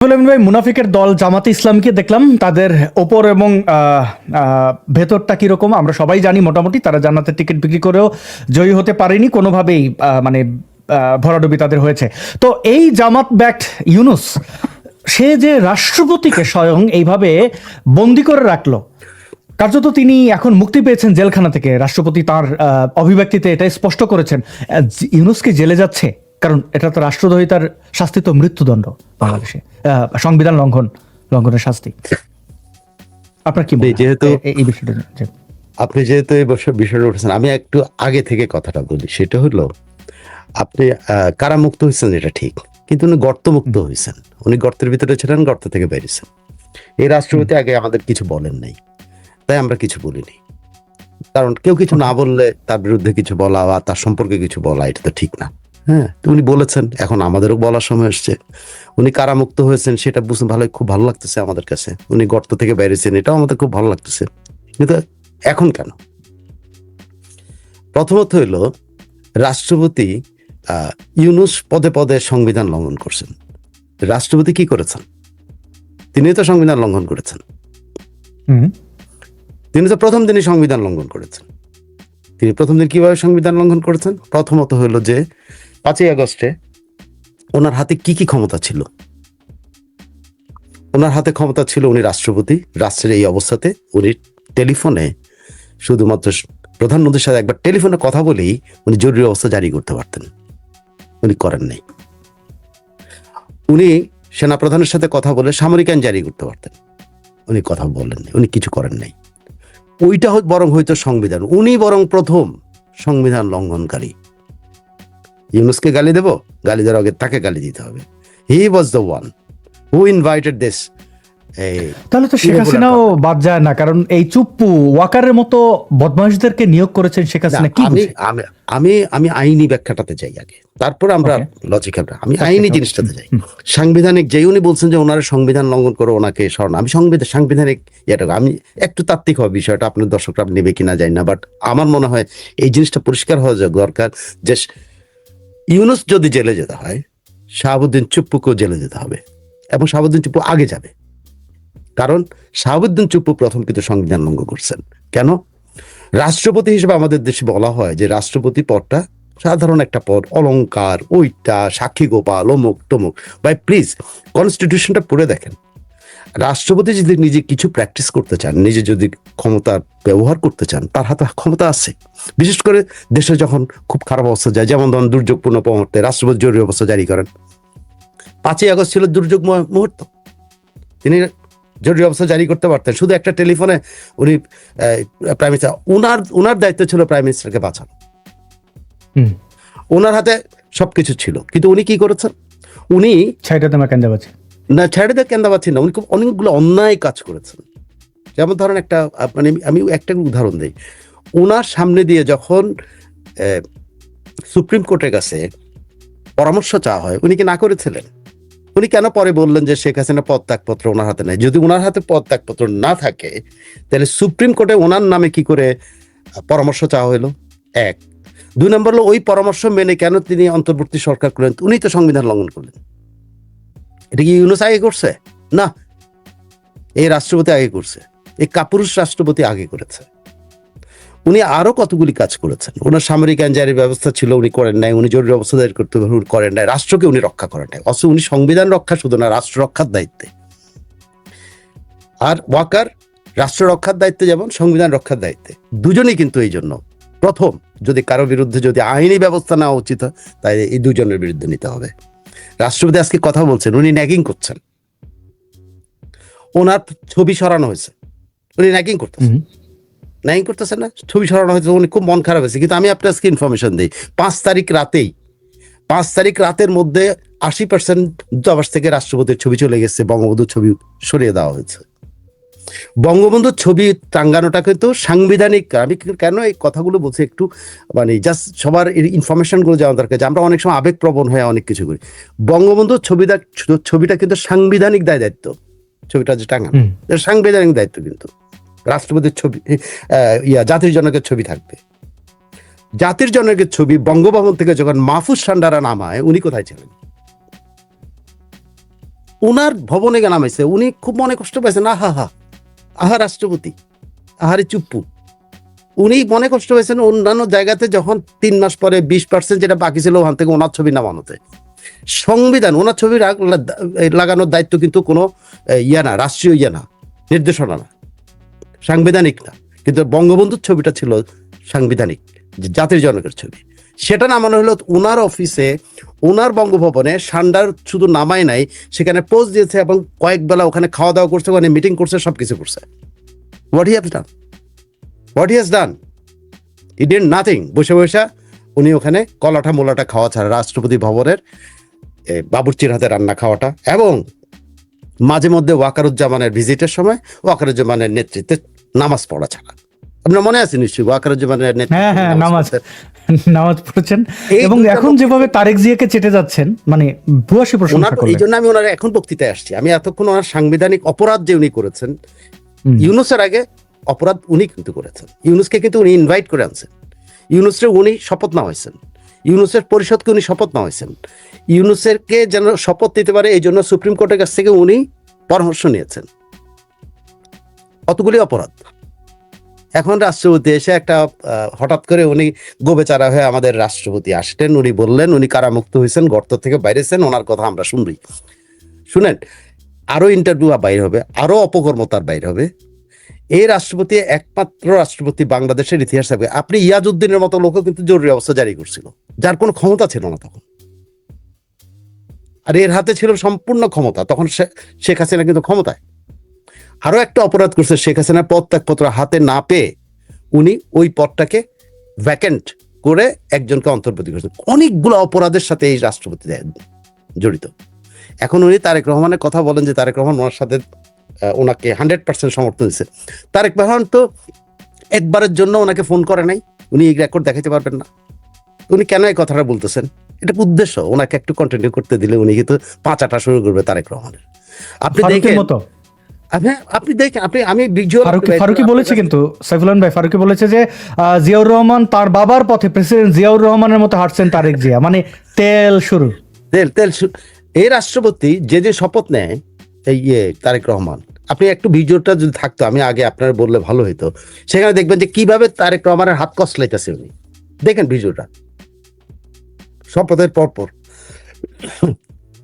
ভাই, মুনাফিকের দল জামাতে ইসলামীকে দেখলাম, তাদের ওপর এবং ভেতরটা কিরকম আমরা সবাই জানি। মোটামুটি তারা জান্নাতের টিকিট বিক্রি করেও জয়ী হতে পারেনি কোনোভাবেই, মানে ভরাডুবি তাদের হয়েছে। তো এই জামাত ব্যাক্ট ইউনুস, সে যে রাষ্ট্রপতিকে স্বয়ং এইভাবে বন্দি করে রাখলো, কার্যত তিনি এখন মুক্তি পেয়েছেন জেলখানা থেকে। রাষ্ট্রপতি তার অভিব্যক্তিতে এটাই স্পষ্ট করেছেন, ইউনুস কি জেলে যাচ্ছে, কারণ এটা তো রাষ্ট্রদ্রোহিতার শাস্তি, তো মৃত্যুদণ্ড বাংলাদেশে, সংবিধান লঙ্ঘনের শাস্তি। আপনার কি মনে হয় যেহেতু এই বিষয়টা? আপনি যেহেতু এই বিষয়টা উঠেছেন, আমি একটু আগে থেকে কথাটা বলি। সেটা হলো, আপনি কারামুক্ত হয়েছেন, এটা ঠিক, কিন্তু উনি গর্তমুক্ত হয়েছেন। উনি গর্তের ভিতরে ছিলেন, গর্ত থেকে বেরিয়েছেন। এই রাষ্ট্রপতি আগে আমাদের কিছু বলেন নাই, তাই আমরা কিছু বলিনি। কারণ কেউ কিছু না বললে তার বিরুদ্ধে কিছু বলা বা তার সম্পর্কে কিছু বলা, এটা তো ঠিক না। হ্যাঁ, উনি বলেছেন, এখন আমাদেরও বলার সময় এসছে। উনি কারামুক্ত হয়েছেন, সেটা বুঝতে খুব ভালো লাগতেছে আমাদের কাছে। উনি গর্ত থেকে বেরিয়েছেন, এটাও আমাদের খুব ভালো লাগতেছে। কিন্তু এখন কেন? প্রথমত হইল, রাষ্ট্রপতি ইউনুস পদে পদে সংবিধান লঙ্ঘন করছেন। রাষ্ট্রপতি কি করেছেন? তিনি তো সংবিধান লঙ্ঘন করেছেন। তিনি তো প্রথম দিনই সংবিধান লঙ্ঘন করেছেন। তিনি প্রথম দিন কিভাবে সংবিধান লঙ্ঘন করেছেন? প্রথমত হইল যে 5ই আগস্টে ওনার হাতে কি কি ক্ষমতা ছিল? ওনার হাতে ক্ষমতা ছিল, উনি রাষ্ট্রপতি। রাষ্ট্রের এই অবস্থাতে উনি টেলিফোনে, শুধুমাত্র প্রধানমন্ত্রীর সাথে একবার টেলিফোনে কথা বলেই উনি জরুরি অবস্থা জারি করতে পারতেন। উনি করেন নাই। উনি সেনাপ্রধানের সাথে কথা বলে সামরিক আইন জারি করতে পারতেন। উনি কথা বলেন নাই, উনি কিছু করেন নাই। ওইটা বরং হয়তো সংবিধান, উনি বরং প্রথম সংবিধান লঙ্ঘনকারী। ইউনুসকে গালি দেব, গালি দেওয়ার আগে তাকে গালি দিতে হবে। He was the one who invited this. তাহলে তো শেখ হাসিনাও বাদ যায় না, কারণ এই চুপ্পু ওয়াকারের মতো বদমাইশদেরকে নিয়োগ করেছেন শেখ হাসিনা। কি আমি আইনি ব্যাখ্যাটাতে যাই আগে, তারপর আমরা লজিক্যাল। আমি আইনি জিনিসটাতে যাই। সাংবিধানিক, যেই উনি বলছেন যে ওনার সংবিধান লঙ্ঘন করে ওনাকে সরানো, আমি সাংবিধানিক এটা, আমি একটু তাত্ত্বিক হবে বিষয়টা, আপনার দর্শকরা নেবে কিনা জানি না, বাট আমার মনে হয় এই জিনিসটা পরিষ্কার হওয়া দরকার যে ইউনুস যদি জেলে যেতে হয়, শাহাবুদ্দিন চুপ্পুকেও জেলে যেতে হবে, এবং শাহাবুদ্দিন চুপ্পু আগে যাবে। কারণ শাহাবুদ্দিন চুপ্পু প্রথম কিন্তু সংবিধান লঙ্ঘন করছেন। কেন? রাষ্ট্রপতি হিসেবে আমাদের দেশে বলা হয় যে রাষ্ট্রপতি পদটা সাধারণ একটা পদ, অলংকার, ওইটা সাক্ষী গোপাল, অমুক তমুক। ভাই প্লিজ, কনস্টিটিউশনটা পড়ে দেখেন। রাষ্ট্রপতি যদি নিজে কিছু প্র্যাকটিস করতে চান, নিজে যদি ক্ষমতা ব্যবহার করতে চান, তার হাতে ক্ষমতা আছে। বিশেষ করে দেশে যখন খুব খারাপ অবস্থা যায়, যেমন ধরুন দুর্যোগপূর্ণ মুহূর্তে রাষ্ট্রপতি জরুরি অবস্থা জারি করেন। 5ই আগস্ট ছিল দুর্যোগ মুহূর্ত, তিনি জরুরি অবস্থা জারি করতে পারতেন। শুধু একটা টেলিফোনে উনি প্রাইম মিনিস্টার, উনার দায়িত্ব ছিল প্রাইম মিনিস্টারকে বাঁচানো। ওনার হাতে সবকিছু ছিল, কিন্তু উনি কি করেছেন? উনি ছেড়ে দেওয়া কেন্দাবাচ্ছি না, উনি খুব অনেকগুলো অন্যায় কাজ করেছেন। যেমন ধরেন একটা, মানে আমি একটা উদাহরণ দিই। ওনার সামনে দিয়ে যখন সুপ্রিম কোর্টের কাছে পরামর্শ চাওয়া হয়, উনি কি না করেছিলেন? উনি কেন পরে বললেন যে শেখ হাসিনা পদত্যাগপত্র ওনার হাতে নেই? যদি ওনার হাতে পদত্যাগপত্র না থাকে, তাহলে সুপ্রিম কোর্টে ওনার নামে কি করে পরামর্শ চাওয়া হলো? 1। 2 নম্বর হলো, ওই পরামর্শ মেনে কেন তিনি অন্তর্বর্তী সরকার করলেন? উনি তো সংবিধান লঙ্ঘন করলেন। এটা কি ইউনুস আগে করছে? না, এই রাষ্ট্রপতি আগে করছে, এই কাপুরুষ রাষ্ট্রপতি আগে করেছে। উনি আরো কতগুলি কাজ করেছেন। ওনার সামরিক আইন জারির ব্যবস্থা ছিল, উনি করেন নাই। উনি জরুরি অবস্থা জারি করতে করেন নাই। রাষ্ট্রকে উনি রক্ষা করেন নাই। অথচ উনি সংবিধান রক্ষা শুধু না, রাষ্ট্র রক্ষার দায়িত্বে। আর ওয়াকার রাষ্ট্র রক্ষার দায়িত্বে, যেমন সংবিধান রক্ষার দায়িত্বে। দুজনেই কিন্তু এই জন্য প্রথম, যদি কারো বিরুদ্ধে যদি আইনি ব্যবস্থা নেওয়া উচিত হয়, তাই এই দুজনের বিরুদ্ধে নিতে হবে। রাষ্ট্রপতি আজকে কথা বলছেন, উনি ন্যাগিং করছেন। ওনার ছবি সরানো হয়েছে, উনি ন্যাগিং করতেছেন না, ছবি সরানো হয়েছে, উনি খুব মন খারাপ হয়েছে। কিন্তু আমি আপনার আজকে ইনফরমেশন দিই, 5 তারিখ রাতের মধ্যে 80% দূতাবাস থেকে রাষ্ট্রপতির ছবি চলে গেছে, বঙ্গবন্ধুর ছবি সরিয়ে দেওয়া হয়েছে। বঙ্গবন্ধুর ছবি টাঙ্গানোটা কিন্তু সাংবিধানিক। আমি কেন এই কথাগুলো বলছি, একটু মানে জাস্ট সবার ইনফরমেশন গুলো যাওয়া দরকার, যে আমরা অনেক সময় আবেগপ্রবণ হয়ে অনেক কিছু করি। বঙ্গবন্ধুর ছবিটা কিন্তু সাংবিধানিক দায়িত্ব। ছবিটা যে টাঙ্গানো, সাংবিধানিক দায়িত্ব। কিন্তু রাষ্ট্রপতির ছবি, জাতির জনকের ছবি থাকবে। জাতির জনকের ছবি বঙ্গভবন থেকে যখন মাহফুজ সান্ডারা নামায়, উনি কোথায় ছিলেন? উনার ভবনে নামাইছে, উনি খুব মনে কষ্ট পাইছেন, আহা রাষ্ট্রপতি, আহারে চুপ্পু। উনি মনে কষ্ট পেয়েছেন অন্যান্য জায়গাতে যখন 3 মাস পরে 20% যেটা বাকি ছিল ওখান থেকে ওনার ছবি নামানোতে। সংবিধান, ওনার ছবি লাগানোর দায়িত্ব কিন্তু কোনো না, রাষ্ট্রীয় না, নির্দেশনা না, সাংবিধানিক না, কিন্তু বঙ্গবন্ধুর ছবিটা ছিল সাংবিধানিক, জাতির জনকের ছবি। সেটা নামানো হলো ওনার অফিসে, ওনার বঙ্গভবনে। সান্ডার শুধু নামায় নাই, সেখানে পোস্ট দিয়েছে এবং কয়েক বেলা ওখানে খাওয়া দাওয়া করছে, ওখানে মিটিং করছে, সবকিছু করছে। What he has done? He did nothing. বসে বসে উনি ওখানে কলাটা মোলাটা খাওয়া ছাড়া, রাষ্ট্রপতি ভবনের বাবুর্চির হাতে রান্না খাওয়াটা, এবং মাঝে মধ্যে ওয়াকারুজ্জামানের ভিজিটের সময় ওয়াকারুজ্জামানের নেতৃত্বে নামাজ পড়া ছাড়া। আপনার মনে আছে নিশ্চয়ই ওয়াকারুজ্জামানের নেতৃত্বে নামাজ পড়ছেন। এবং এখন যেভাবে তারেক জিয়াকে চেটে যাচ্ছেন, মানে ভূয়সী প্রশংসা করলেন। এই জন্য আমি ওনার এখন বক্তৃতায় আসছি। আমি এতক্ষণ ওনার সাংবিধানিক অপরাধ যে উনি করেছেন, ইউনূসের আগে অপরাধ উনি কিন্তু করেছেন। ইউনূসকে কিন্তু উনি ইনভাইট করে আনছেন, ইউনূসরে উনি শপথ না হয়েছেন, ইউনূসের পরিষদকে উনি শপথ না হয়েছেন, ইউনূসেরকে যেন শপথ নিতে পারে এই জন্য সুপ্রিম কোর্টের কাছ থেকে উনি পরামর্শ নিয়েছেন। কতগুলি অপরাধ। এখন রাষ্ট্রপতি এসে একটা হঠাৎ করে উনি গোবেচারা হয়ে আমাদের রাষ্ট্রপতি আসলেন, উনি বললেন উনি কারামুক্ত হয়েছেন, গর্ত থেকে বাইরেছেন, ওনার কথা আমরা শুনবই। শুনেন, আরো ইন্টারভিউ বাইর হবে, আরো অপকর্মতার বাইর হবে। এই রাষ্ট্রপতি একমাত্র রাষ্ট্রপতি বাংলাদেশের ইতিহাস থাকবে। আপনি ইয়াজউদ্দিনের মতো লোকও কিন্তু জরুরি অবস্থা জারি করছিল, যার কোনো ক্ষমতা ছিল না তখন, আর এর হাতে ছিল সম্পূর্ণ ক্ষমতা। তখন শেখ হাসিনা কিন্তু ক্ষমতায়। আরো একটা অপরাধ করছে, শেখ হাসিনার পদত্যাগপত্র হাতে না পেয়ে উনি ওই পদটাকে ভ্যাকেন্ট করে একজনকে অন্তর্বর্তী করেছেন। অনেকগুলো অপরাধের সাথে এই রাষ্ট্রপতি জড়িত। এখন উনি তারেক রহমানের কথা বলেন যে তারেক রহমান ওনার সাথে ওনাকে 100% সমর্থন দিচ্ছে। তারেক রহমান তো একবারের জন্য ওনাকে ফোন করে নাই, উনি এই রেকর্ড দেখাতে পারবেন না। উনি কেন এই কথাটা বলতেছেন? এটা উদ্দেশ্য, ওনাকে একটু কন্টিনিউ করতে দিলে উনি কিন্তু পাঁচাটা শুরু করবে তারেক রহমানের। আপনি দেখেন, আপনি দেখেন, আমি ফারুকী বলেছে, কিন্তু সাইফুল আলম ভাই ফারুকী বলেছে যে জিয়াউর রহমান তার বাবার পথে, প্রেসিডেন্ট জিয়াউর রহমানের মতো হাঁটছেন তারেক জিয়া, মানে তেল শুরু। এই রাষ্ট্রপতি যে শপথ নেয়, এই তারেক রহমান, আপনি একটু ভিডিওটা যদি থাকতো, আমি আগে আপনার বললে ভালো হইতো, সেখানে দেখবেন যে কিভাবে তারেক রহমানের হাত কসলাইতেছে উনি। দেখেন ভিডিওটা, শপথের পরপর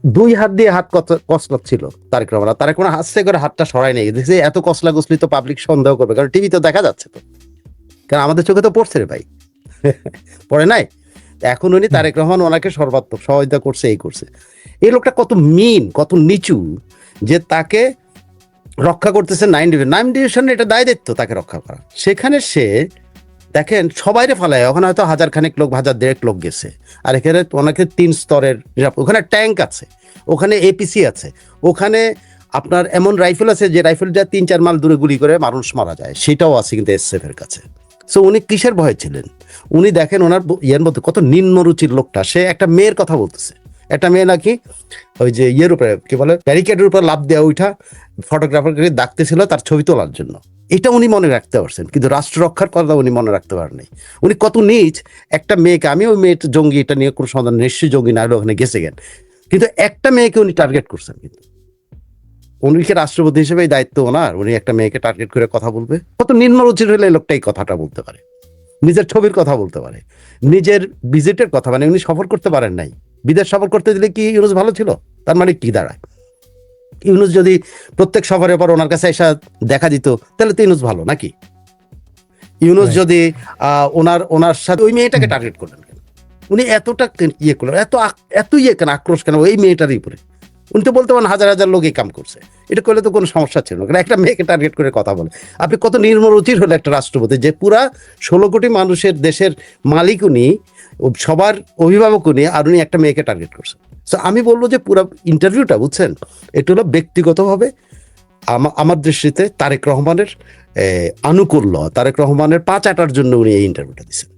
2 হাত দিয়ে হাত কসলাচ্ছিল তারেক রহমান। তারেক রহমান হাসতে করে হাতটা সরাই নেই, দেখছি এত কসলা কসলি তো পাবলিক সন্দেহ করবে, কারণ টিভি তো দেখা যাচ্ছে, তো কারণ আমাদের চোখে তো পড়ছে রে ভাই, পড়ে নাই। এখন উনি তারেক রহমান ওনাকে সর্বাত্মক সহায়তা করছে, এই করছে। এই লোকটা কত মিন, কত নিচু, যে তাকে রক্ষা করতেছে 9 ডিভিশন, এটা দায় দায়িত্ব তাকে রক্ষা করা। সেখানে সে দেখেন সবাইরে ফালায়, ওখানে হয়তো 1000 খানেক লোক, 1000 লোক গেছে, আর এখানে ওনাকে 3 স্তরের, ওখানে ট্যাঙ্ক আছে, ওখানে এপিসি আছে, ওখানে আপনার এমন রাইফেল আছে যে রাইফেলটা 3-4 মাইল দূরে গুলি করে মানুষ মারা যায়, সেটাও আছে কিন্তু এসএফ এর কাছে। সো উনি কিসের ভয়ে ছিলেন? উনি দেখেন ওনার ইয়ের মধ্যে কত নিম্নরুচির লোকটা। সে একটা মেয়ের কথা বলতেছে, একটা মেয়ে নাকি ওই যে ইয়ের উপরে কি বলে ব্যারিকেডের উপর লাফ দেওয়া, ওইটা ফটোগ্রাফারকে ডাকতেছিল তার ছবি তোলার জন্য। এটা উনি মনে রাখতে পারছেন, কিন্তু রাষ্ট্র রক্ষার কথা উনি মনে রাখতে পারেননি। উনি কত নিচ একটা মেয়েকে, আমি ওই মেয়েটা জঙ্গি, এটা নিয়ে কোনো সন্ধান, নিশ্চয়ই জঙ্গি না হলে ওখানে গেছে গেন, কিন্তু একটা মেয়েকে উনি টার্গেট করছেন। কিন্তু উনি কি রাষ্ট্রপতি হিসেবে এই দায়িত্ব ওনার? উনি একটা মেয়েকে টার্গেট করে কথা বলবে? কত নিম্নরুচির হলে এই লোকটা এই কথাটা বলতে পারে, নিজের ছবির কথা বলতে পারে, নিজের ভিজিটের কথা, মানে উনি সফর করতে পারেন নাই। বিদেশ সফর করতে দিলে কি ইউনূস ভালো ছিল? তার মানে কি দাঁড়ায়? ইউনূস যদি প্রত্যেক সফরের পর ওনার কাছে এসে দেখা দিত, তাহলে তো ইউনূস ভালো নাকি? ইউনূস যদি ওনার সাথে ওই মেয়েটাকে টার্গেট করলেন কেন? উনি এতটা ইয়ে করলেন, এত ইয়ে কেন, আক্রোশ কেন ওই মেয়েটারই উপরে? উনি তো বলতে পারেন 1000 লোক এই কাম করছে, এটা করলে তো কোনো সমস্যা ছিল না। একটা মেয়েকে টার্গেট করে কথা বলে, আপনি কত নির্মরুচির হলে একটা রাষ্ট্রপতি, যে পুরা 16 কোটি মানুষের দেশের মালিক উনি, সবার অভিভাবক উনি, আর উনি একটা মেয়েকে টার্গেট করছেন। তো আমি বলবো যে পুরো ইন্টারভিউটা, বুঝছেন, এটা হলো ব্যক্তিগতভাবে আমার দৃষ্টিতে তারেক রহমানের আনুকূল্য, তারেক রহমানের পা চাটার জন্য উনি এই ইন্টারভিউটা দিচ্ছেন।